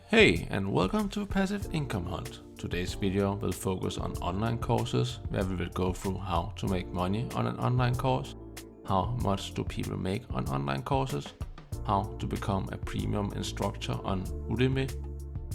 Hey, and welcome to Passive Income Hunt. Today's video will focus on online courses, where we will go through how to make money on an online course, how much do people make on online courses, how to become a premium instructor on Udemy,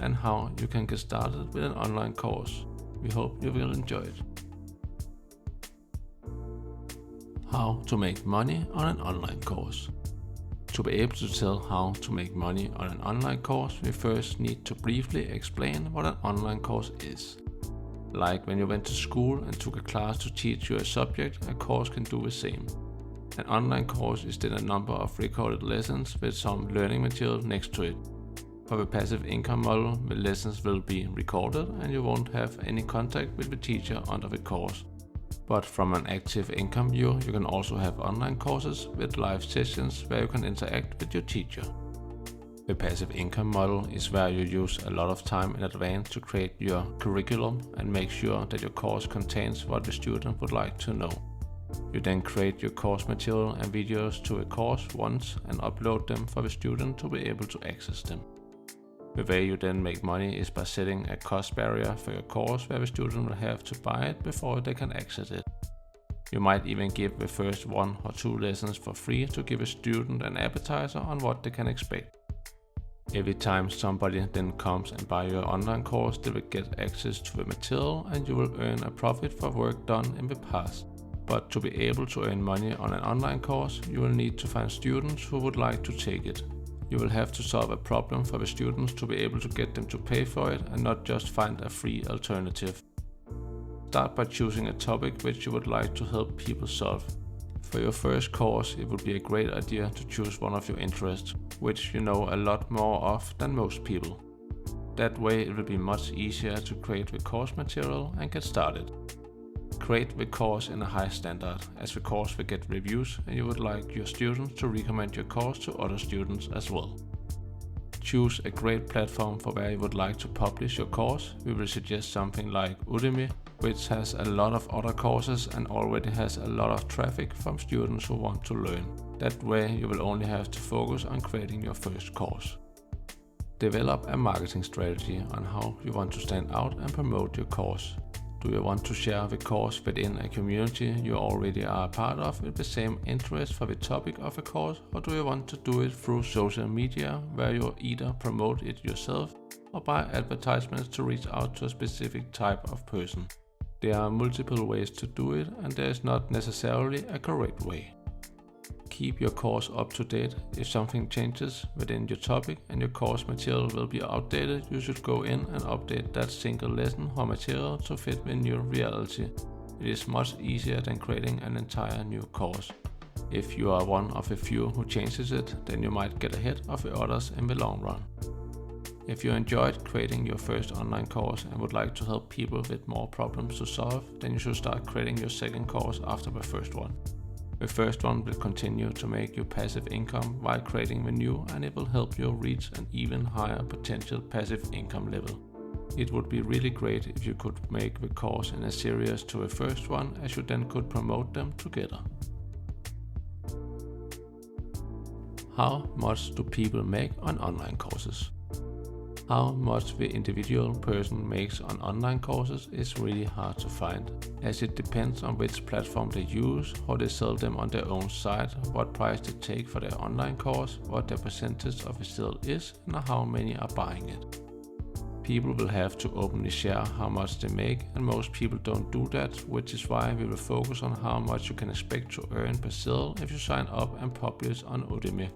and how you can get started with an online course. We hope you will enjoy it. How to make money on an online course. To be able to tell how to make money on an online course, we first need to briefly explain what an online course is. Like when you went to school and took a class to teach you a subject, a course can do the same. An online course is then a number of recorded lessons with some learning material next to it. For the passive income model, the lessons will be recorded and you won't have any contact with the teacher under the course. But from an active income view, you can also have online courses with live sessions where you can interact with your teacher. The passive income model is where you use a lot of time in advance to create your curriculum and make sure that your course contains what the student would like to know. You then create your course material and videos to a course once and upload them for the student to be able to access them. The way you then make money is by setting a cost barrier for your course where the student will have to buy it before they can access it. You might even give the first 1 or 2 lessons for free to give a student an appetizer on what they can expect. Every time somebody then comes and buys your online course, they will get access to the material and you will earn a profit for work done in the past. But to be able to earn money on an online course, you will need to find students who would like to take it. You will have to solve a problem for the students to be able to get them to pay for it and not just find a free alternative. Start by choosing a topic which you would like to help people solve. For your first course, it would be a great idea to choose one of your interests, which you know a lot more of than most people. That way it will be much easier to create the course material and get started. Create the course in a high standard, as the course will get reviews and you would like your students to recommend your course to other students as well. Choose a great platform for where you would like to publish your course. We will suggest something like Udemy, which has a lot of other courses and already has a lot of traffic from students who want to learn. That way you will only have to focus on creating your first course. Develop a marketing strategy on how you want to stand out and promote your course. Do you want to share the course within a community you already are a part of with the same interest for the topic of the course, or do you want to do it through social media where you either promote it yourself or buy advertisements to reach out to a specific type of person? There are multiple ways to do it and there is not necessarily a correct way. Keep your course up to date. If something changes within your topic and your course material will be outdated, you should go in and update that single lesson or material to fit the new reality. It is much easier than creating an entire new course. If you are one of the few who changes it, then you might get ahead of the others in the long run. If you enjoyed creating your first online course and would like to help people with more problems to solve, then you should start creating your second course after the first one. The first one will continue to make you passive income while creating the new, and it will help you reach an even higher potential passive income level. It would be really great if you could make the course in a series to the first one, as you then could promote them together. How much do people make on online courses? How much the individual person makes on online courses is really hard to find, as it depends on which platform they use, how they sell them on their own site, what price they take for their online course, what their percentage of the sale is, and how many are buying it. People will have to openly share how much they make, and most people don't do that, which is why we will focus on how much you can expect to earn per sale if you sign up and publish on Udemy.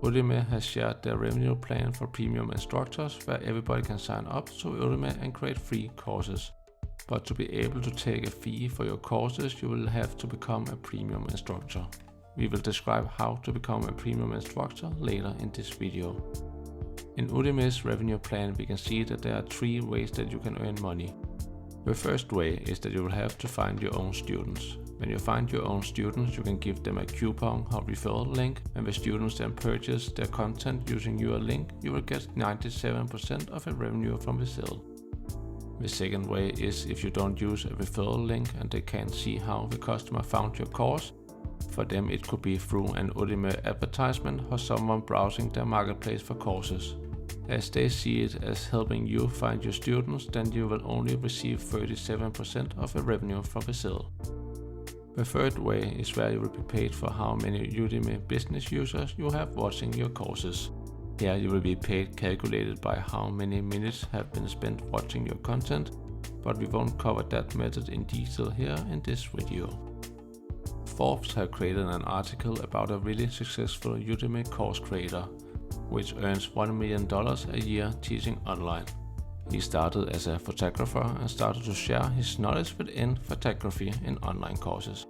Udemy has shared their revenue plan for premium instructors where everybody can sign up to Udemy and create free courses. But to be able to take a fee for your courses, you will have to become a premium instructor. We will describe how to become a premium instructor later in this video. In Udemy's revenue plan, we can see that there are 3 ways that you can earn money. The first way is that you will have to find your own students. When you find your own students, you can give them a coupon or referral link. When the students then purchase their content using your link, you will get 97% of the revenue from the sale. The second way is if you don't use a referral link and they can't see how the customer found your course. For them it could be through an Udemy advertisement or someone browsing their marketplace for courses. As they see it as helping you find your students, then you will only receive 37% of the revenue from the sale. The third way is where you will be paid for how many Udemy business users you have watching your courses. Here you will be paid calculated by how many minutes have been spent watching your content, but we won't cover that method in detail here in this video. Forbes have created an article about a really successful Udemy course creator, which earns $1 million a year teaching online. He started as a photographer and started to share his knowledge within photography in online courses.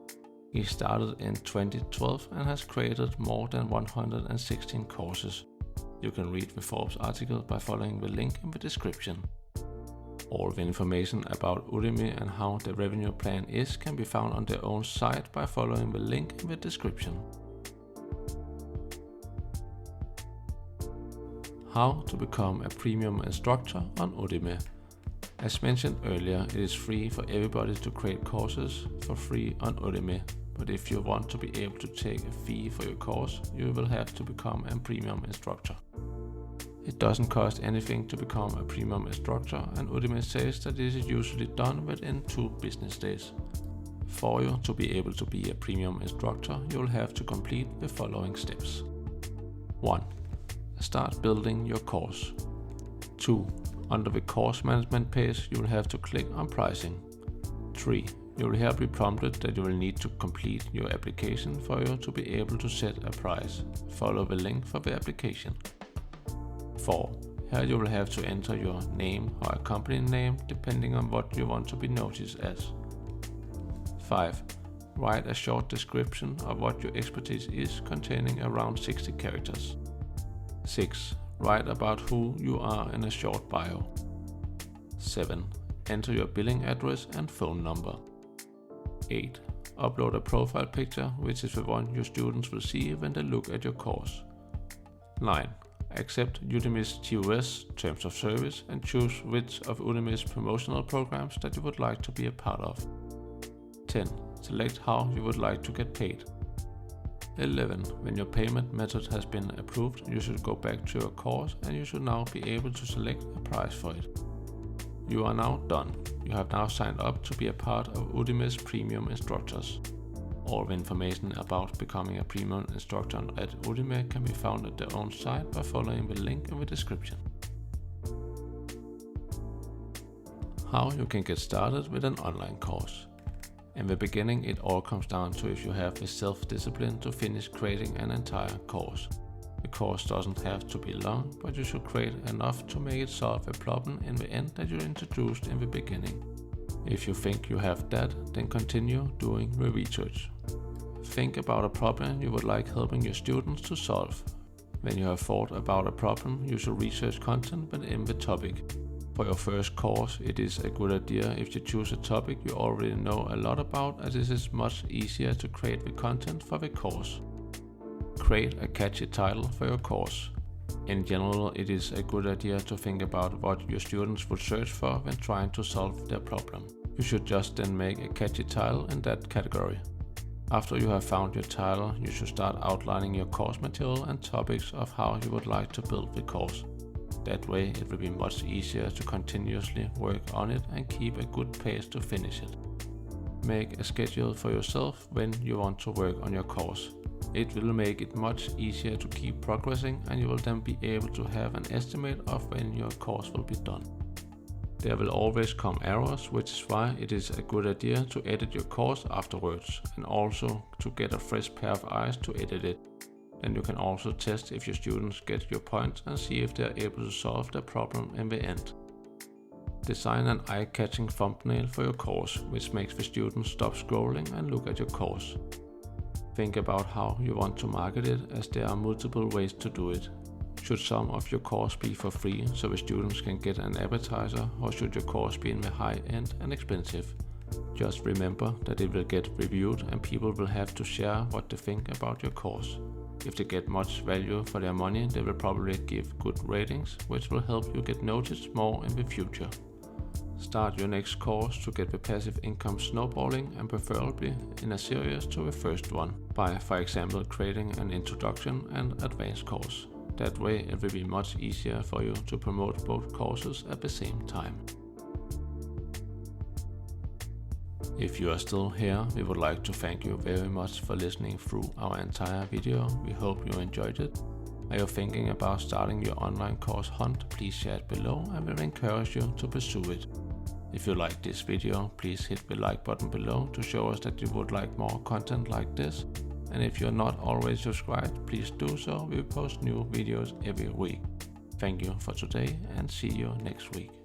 He started in 2012 and has created more than 116 courses. You can read the Forbes article by following the link in the description. All the information about Udemy and how the revenue plan is can be found on their own site by following the link in the description. How to become a premium instructor on Udemy. As mentioned earlier, it is free for everybody to create courses for free on Udemy, but if you want to be able to take a fee for your course, you will have to become a premium instructor. It doesn't cost anything to become a premium instructor, and Udemy says that this is usually done within 2 business days. For you to be able to be a premium instructor, you will have to complete the following steps. 1. Start building your course. 2. Under the course management page, you will have to click on pricing. 3. You will here be prompted that you will need to complete your application for you to be able to set a price. Follow the link for the application. 4. Here you will have to enter your name or a company name depending on what you want to be noticed as. 5. Write a short description of what your expertise is containing around 60 characters. 6. Write about who you are in a short bio. 7. Enter your billing address and phone number. 8. Upload a profile picture, which is the one your students will see when they look at your course. 9. Accept Udemy's TOS, Terms of Service, and choose which of Udemy's promotional programs that you would like to be a part of. 10. Select how you would like to get paid. 11. When your payment method has been approved, you should go back to your course and you should now be able to select a price for it. You are now done. You have now signed up to be a part of Udemy's Premium Instructors. All the information about becoming a Premium Instructor at Udemy can be found at their own site by following the link in the description. How you can get started with an online course. In the beginning, it all comes down to if you have the self-discipline to finish creating an entire course. The course doesn't have to be long, but you should create enough to make it solve a problem in the end that you introduced in the beginning. If you think you have that, then continue doing the research. Think about a problem you would like helping your students to solve. When you have thought about a problem, you should research content within the topic. For your first course, it is a good idea if you choose a topic you already know a lot about, as it is much easier to create the content for the course. Create a catchy title for your course. In general, it is a good idea to think about what your students would search for when trying to solve their problem. You should just then make a catchy title in that category. After you have found your title, you should start outlining your course material and topics of how you would like to build the course. That way it will be much easier to continuously work on it and keep a good pace to finish it. Make a schedule for yourself when you want to work on your course. It will make it much easier to keep progressing, and you will then be able to have an estimate of when your course will be done. There will always come errors, which is why it is a good idea to edit your course afterwards, and also to get a fresh pair of eyes to edit it. Then you can also test if your students get your point and see if they are able to solve the problem in the end. Design an eye-catching thumbnail for your course, which makes the students stop scrolling and look at your course. Think about how you want to market it, as there are multiple ways to do it. Should some of your course be for free so the students can get an appetizer, or should your course be in the high end and expensive? Just remember that it will get reviewed and people will have to share what they think about your course. If they get much value for their money, they will probably give good ratings, which will help you get noticed more in the future. Start your next course to get the passive income snowballing, and preferably in a series to the first one, by, for example, creating an introduction and advanced course. That way it will be much easier for you to promote both courses at the same time. If you are still here, we would like to thank you very much for listening through our entire video. We hope you enjoyed it. Are you thinking about starting your online course hunt? Please share it below and we'll encourage you to pursue it. If you like this video, please hit the like button below to show us that you would like more content like this. And if you're not already subscribed, please do so. We post new videos every week. Thank you for today and see you next week.